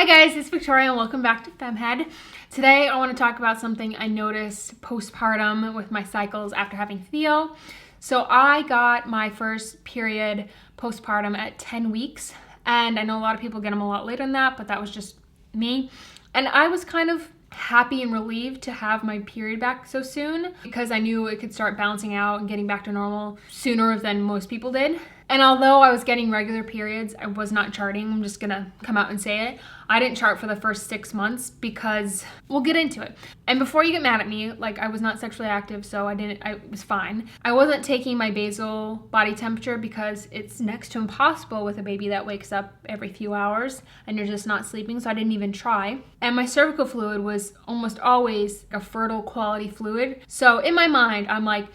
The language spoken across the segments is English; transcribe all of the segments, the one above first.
Hi guys, it's Victoria and welcome back to Femhead. Today I want to talk about something I noticed postpartum with my cycles after having Theo. So I got my first period postpartum at 10 weeks, and I know a lot of people get them a lot later than that, but that was just me. And I was kind of happy and relieved to have my period back so soon because I knew it could start balancing out and getting back to normal sooner than most people did. And although I was getting regular periods, I was not charting. I'm just gonna come out and say it. I didn't chart for the first 6 months because we'll get into it. And before you get mad at me, like I was not sexually active, so I was fine. I wasn't taking my basal body temperature because it's next to impossible with a baby that wakes up every few hours and you're just not sleeping, so I didn't even try. And my cervical fluid was almost always a fertile quality fluid. So in my mind, I'm like,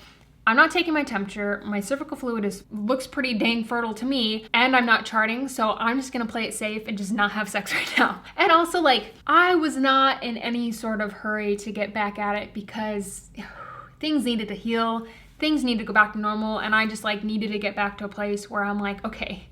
I'm not taking my temperature, my cervical fluid looks pretty dang fertile to me, and I'm not charting, so I'm just gonna play it safe and just not have sex right now. And also, like, I was not in any sort of hurry to get back at it because things needed to heal, things needed to go back to normal, and I just needed to get back to a place where I'm like, okay.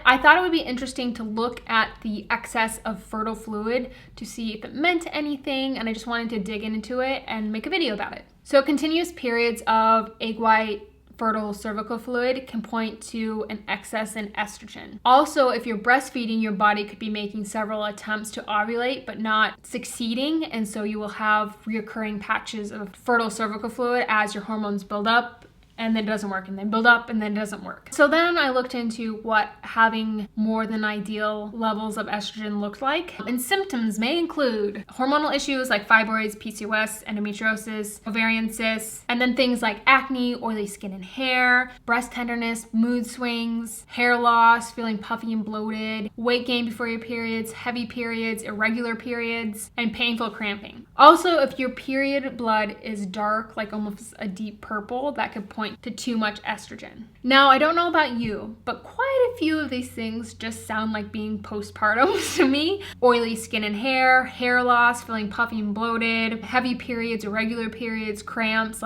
I thought it would be interesting to look at the excess of fertile fluid to see if it meant anything, and I just wanted to dig into it and make a video about it. So continuous periods of egg white fertile cervical fluid can point to an excess in estrogen. Also, if you're breastfeeding, your body could be making several attempts to ovulate but not succeeding, and so you will have recurring patches of fertile cervical fluid as your hormones build up, and then it doesn't work, and then build up, and then it doesn't work. So then I looked into what having more than ideal levels of estrogen looked like. And symptoms may include hormonal issues like fibroids, PCOS, endometriosis, ovarian cysts, and then things like acne, oily skin and hair, breast tenderness, mood swings, hair loss, feeling puffy and bloated, weight gain before your periods, heavy periods, irregular periods, and painful cramping. Also, if your period blood is dark, like almost a deep purple, that could point to too much estrogen. Now, I don't know about you, but quite a few of these things just sound like being postpartum to me. Oily skin and hair, hair loss, feeling puffy and bloated, heavy periods, irregular periods, cramps,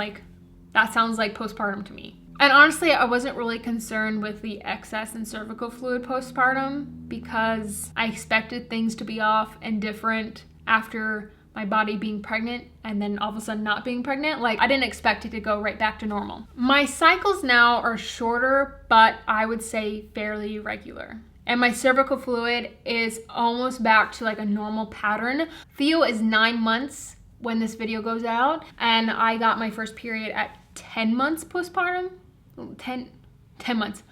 that sounds like postpartum to me. And honestly, I wasn't really concerned with the excess in cervical fluid postpartum because I expected things to be off and different after my body being pregnant and then all of a sudden not being pregnant. I didn't expect it to go right back to normal. My cycles now are shorter, but I would say fairly regular. And my cervical fluid is almost back to a normal pattern. Theo is 9 months when this video goes out, and I got my first period at 10 months postpartum. 10 months.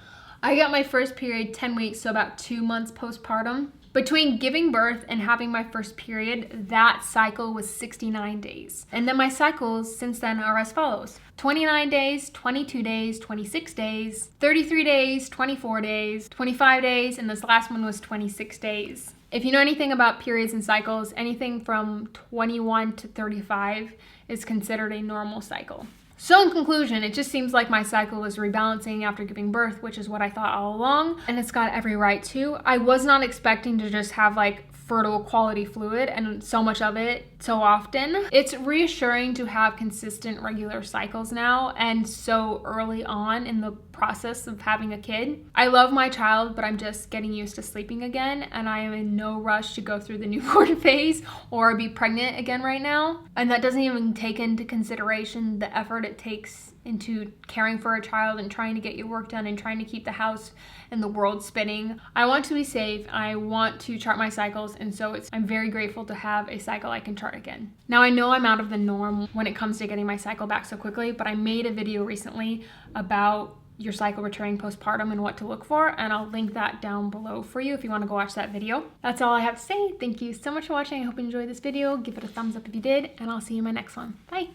I got my first period 10 weeks, so about 2 months postpartum. Between giving birth and having my first period, that cycle was 69 days. And then my cycles since then are as follows: 29 days, 22 days, 26 days, 33 days, 24 days, 25 days, and this last one was 26 days. If you know anything about periods and cycles, anything from 21 to 35 is considered a normal cycle. So in conclusion, it just seems like my cycle is rebalancing after giving birth, which is what I thought all along, and it's got every right to. I was not expecting to just have fertile quality fluid and so much of it so often. It's reassuring to have consistent regular cycles now and so early on in the process of having a kid. I love my child, but I'm just getting used to sleeping again, and I am in no rush to go through the newborn phase or be pregnant again right now. And that doesn't even take into consideration the effort it takes into caring for a child and trying to get your work done and trying to keep the house and the world spinning. I want to be safe. I want to chart my cycles, and so I'm very grateful to have a cycle I can chart again. Now, I know I'm out of the norm when it comes to getting my cycle back so quickly, but I made a video recently about your cycle returning postpartum and what to look for, and I'll link that down below for you if you want to go watch that video. That's all I have to say. Thank you so much for watching. I hope you enjoyed this video. Give it a thumbs up if you did, and I'll see you in my next one. Bye.